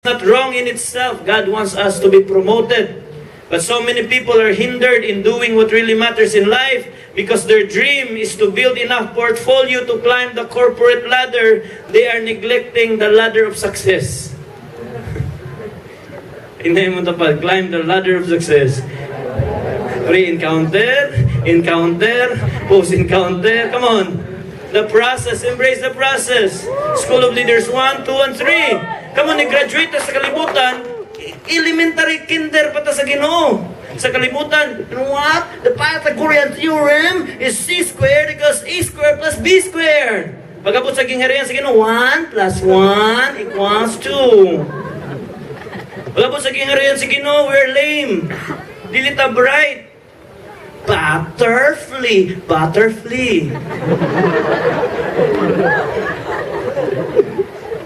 not wrong in itself. God wants us to be promoted. But so many people are hindered in doing what really matters in life because their dream is to build enough portfolio to climb the corporate ladder. They are neglecting the ladder of success. Hindi mo tapad, climb the ladder of success. Re-encounter, encounter, post-encounter. Come on. The process, embrace the process. School of Leaders 1, 2, and 3. Come on, i-graduate sa kalibutan. Elementary kinder pata sa Ginoo. Sa kalimutan, you know what? The Pythagorean theorem is C squared equals A squared plus B squared. Pagkabot sa gingharian sa Ginoo, 1 plus 1 equals 2. Pagkabot sa gingharian sa Ginoo, we're lame. Dilita bright. Butterfly. Butterfly.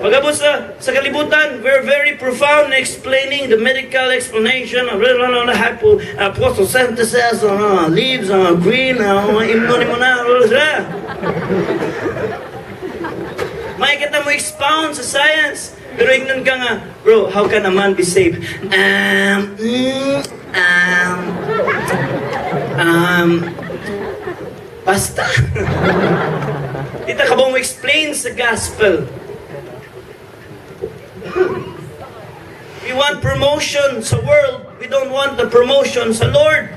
Pagkabot sa kalibutan, we're very profound in explaining the medical explanation of photosynthesis, leaves, green, may kita mo expound sa science, pero ignon ka nga, bro, how can a man be saved? Basta. Dita ka ba mo explain sa gospel? We want promotion sa world. We don't want the promotion sa Lord.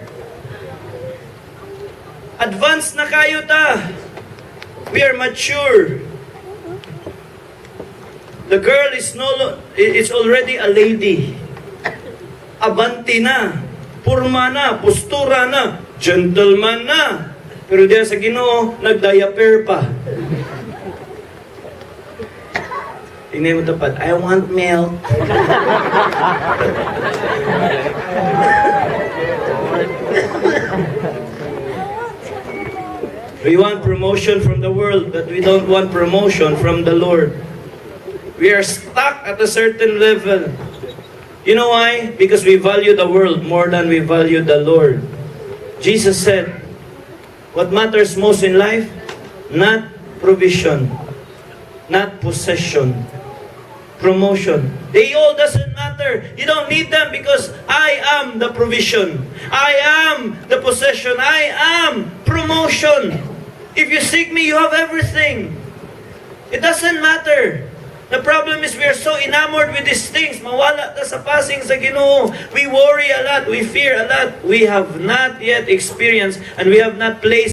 Advanced na kayo ta. We are mature. The girl is already a lady. Abanti na. Purma na. Postura na. Gentleman na. Pero diyan sa Ginoo, nag-diaper pa. Tingnan mo tapat, I want milk. We want promotion from the world, but we don't want promotion from the Lord. We are stuck at a certain level. You know why? Because we value the world more than we value the Lord. Jesus said, what matters most in life? Not provision, not possession, promotion. They all doesn't matter. You don't need them because I am the provision. I am the possession. I am promotion. If you seek me, you have everything. It doesn't matter. The problem is we are so enamored with these things. Mawala ta sa passing sa Ginoo. We worry a lot. We fear a lot. We have not yet experienced and we have not placed